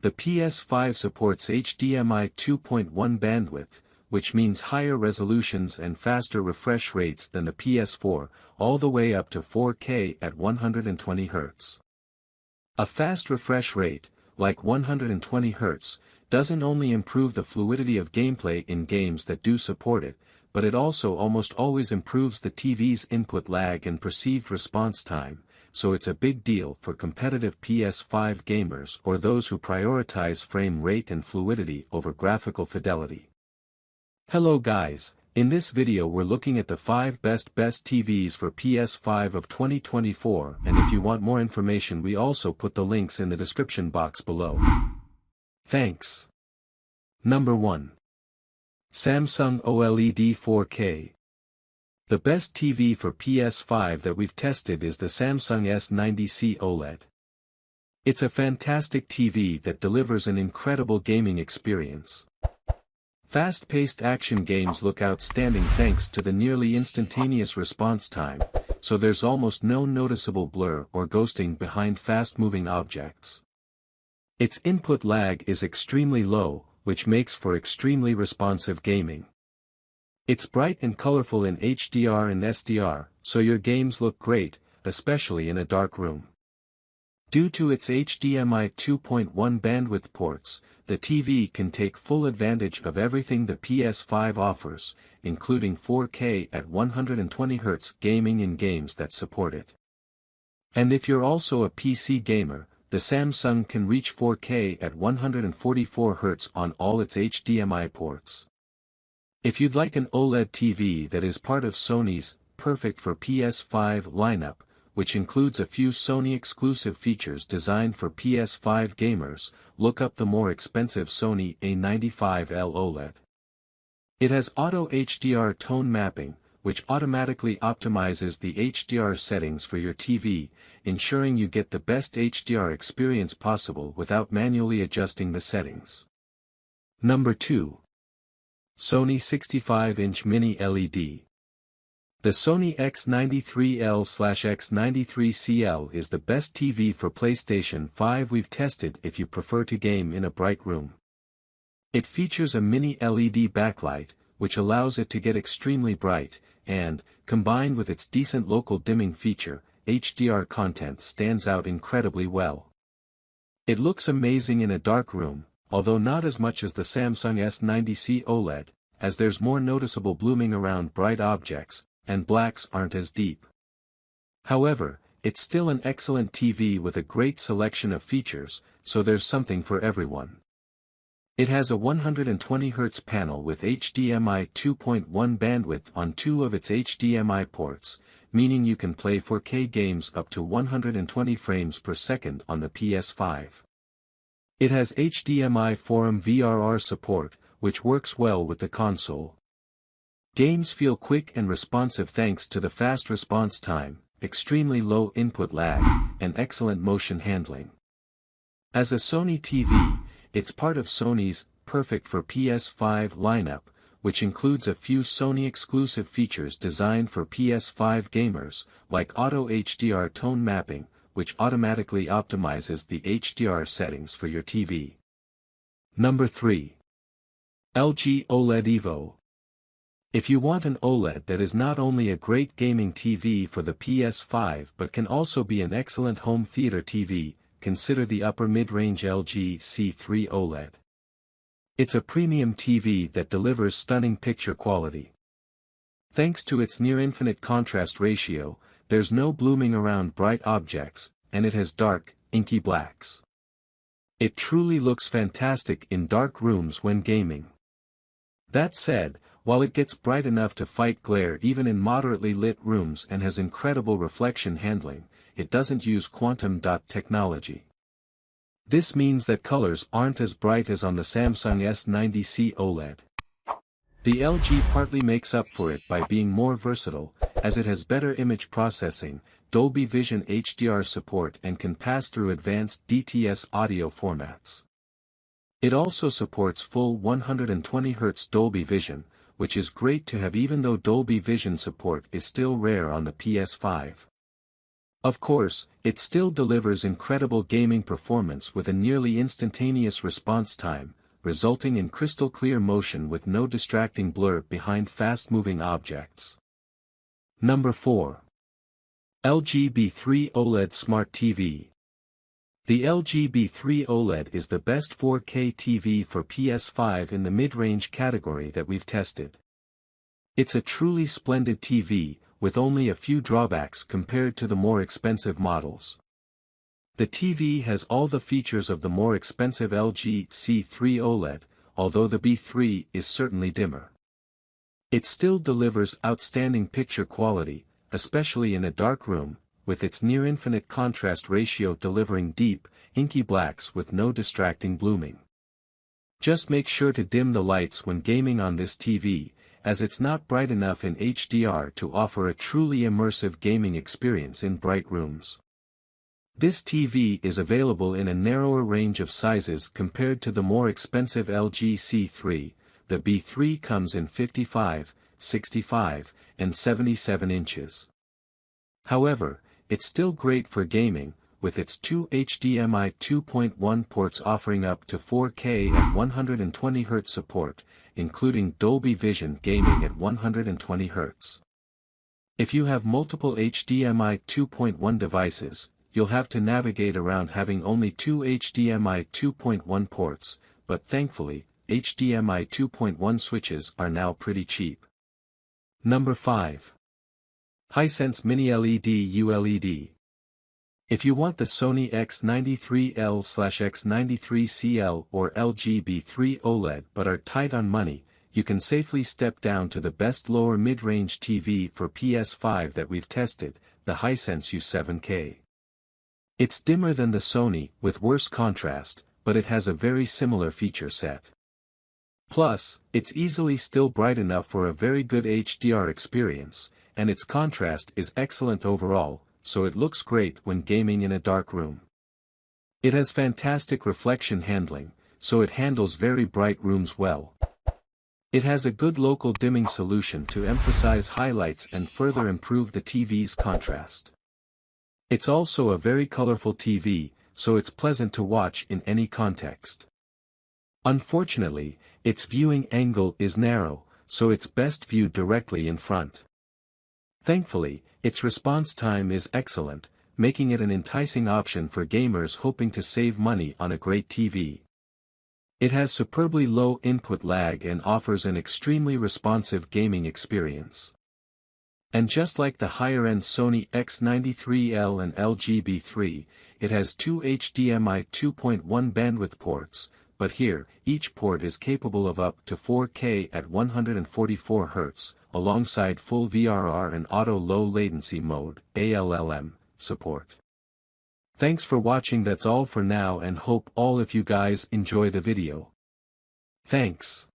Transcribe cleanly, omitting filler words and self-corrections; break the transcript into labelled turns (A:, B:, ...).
A: The PS5 supports HDMI 2.1 bandwidth, which means higher resolutions and faster refresh rates than the PS4, all the way up to 4K at 120 Hz. A fast refresh rate, like 120 Hz, doesn't only improve the fluidity of gameplay in games that do support it, but it also almost always improves the TV's input lag and perceived response time, so it's a big deal for competitive PS5 gamers or those who prioritize frame rate and fluidity over graphical fidelity. Hello guys, in this video we're looking at the 5 best TVs for PS5 of 2024, and if you want more information we also put the links in the description box below. Thanks. Number 1. Samsung OLED 4K. The best TV for PS5 that we've tested is the Samsung S90C OLED. It's a fantastic TV that delivers an incredible gaming experience. Fast-paced action games look outstanding thanks to the nearly instantaneous response time, so there's almost no noticeable blur or ghosting behind fast-moving objects. Its input lag is extremely low, which makes for extremely responsive gaming. It's bright and colorful in HDR and SDR, so your games look great, especially in a dark room. Due to its HDMI 2.1 bandwidth ports, the TV can take full advantage of everything the PS5 offers, including 4K at 120 Hz gaming in games that support it. And if you're also a PC gamer, the Samsung can reach 4K at 144 Hz on all its HDMI ports. If you'd like an OLED TV that is part of Sony's perfect for PS5 lineup, which includes a few Sony-exclusive features designed for PS5 gamers, look up the more expensive Sony A95L OLED. It has Auto HDR tone mapping, which automatically optimizes the HDR settings for your TV, ensuring you get the best HDR experience possible without manually adjusting the settings. Number 2. Sony 65-inch Mini LED. The Sony X93L/X93CL is the best TV for PlayStation 5 we've tested if you prefer to game in a bright room. It features a mini LED backlight, which allows it to get extremely bright, and, combined with its decent local dimming feature, HDR content stands out incredibly well. It looks amazing in a dark room, although not as much as the Samsung S90C OLED, as there's more noticeable blooming around bright objects, and blacks aren't as deep. However, it's still an excellent TV with a great selection of features, so there's something for everyone. It has a 120 Hz panel with HDMI 2.1 bandwidth on 2 of its HDMI ports, meaning you can play 4K games up to 120 frames per second on the PS5. It has HDMI Forum VRR support, which works well with the console. Games feel quick and responsive thanks to the fast response time, extremely low input lag, and excellent motion handling. As a Sony TV, it's part of Sony's perfect for PS5 lineup, which includes a few Sony-exclusive features designed for PS5 gamers, like Auto HDR tone mapping, which automatically optimizes the HDR settings for your TV. Number 3. LG OLED Evo. If you want an OLED that is not only a great gaming TV for the PS5 but can also be an excellent home theater TV, consider the upper mid-range LG C3 OLED. It's a premium TV that delivers stunning picture quality. Thanks to its near-infinite contrast ratio, there's no blooming around bright objects, and it has dark, inky blacks. It truly looks fantastic in dark rooms when gaming. That said, while it gets bright enough to fight glare even in moderately lit rooms and has incredible reflection handling, it doesn't use quantum dot technology. This means that colors aren't as bright as on the Samsung S90C OLED. The LG partly makes up for it by being more versatile, as it has better image processing, Dolby Vision HDR support and can pass through advanced DTS audio formats. It also supports full 120 Hz Dolby Vision, which is great to have even though Dolby Vision support is still rare on the PS5. Of course, it still delivers incredible gaming performance with a nearly instantaneous response time, resulting in crystal clear motion with no distracting blur behind fast-moving objects. Number 4. LG B3 OLED Smart TV. The LG B3 OLED is the best 4K TV for PS5 in the mid-range category that we've tested. It's a truly splendid TV, with only a few drawbacks compared to the more expensive models. The TV has all the features of the more expensive LG C3 OLED, although the B3 is certainly dimmer. It still delivers outstanding picture quality, especially in a dark room, with its near-infinite contrast ratio delivering deep, inky blacks with no distracting blooming. Just make sure to dim the lights when gaming on this TV, as it's not bright enough in HDR to offer a truly immersive gaming experience in bright rooms. This TV is available in a narrower range of sizes compared to the more expensive LG C3. The B3 comes in 55, 65, and 77 inches. However, it's still great for gaming, with its two HDMI 2.1 ports offering up to 4K at 120 Hz support, including Dolby Vision gaming at 120 Hz. If you have multiple HDMI 2.1 devices, you'll have to navigate around having only two HDMI 2.1 ports, but thankfully, HDMI 2.1 switches are now pretty cheap. Number 5. Hisense Mini LED ULED. If you want the Sony X93L/X93CL or LG B3 OLED but are tight on money, you can safely step down to the best lower mid-range TV for PS5 that we've tested, the Hisense U7K. It's dimmer than the Sony, with worse contrast, but it has a very similar feature set. Plus, it's easily still bright enough for a very good HDR experience, and its contrast is excellent overall, so it looks great when gaming in a dark room. It has fantastic reflection handling, so it handles very bright rooms well. It has a good local dimming solution to emphasize highlights and further improve the TV's contrast. It's also a very colorful TV, so it's pleasant to watch in any context. Unfortunately, its viewing angle is narrow, so it's best viewed directly in front. Thankfully, its response time is excellent, making it an enticing option for gamers hoping to save money on a great TV. It has superbly low input lag and offers an extremely responsive gaming experience. And just like the higher-end Sony X93L and LG B3, it has two HDMI 2.1 bandwidth ports, but here, each port is capable of up to 4K at 144 Hz, alongside full VRR and auto low latency mode, ALLM, support. Thanks for watching. That's all for now, and hope all of you guys enjoy the video. Thanks.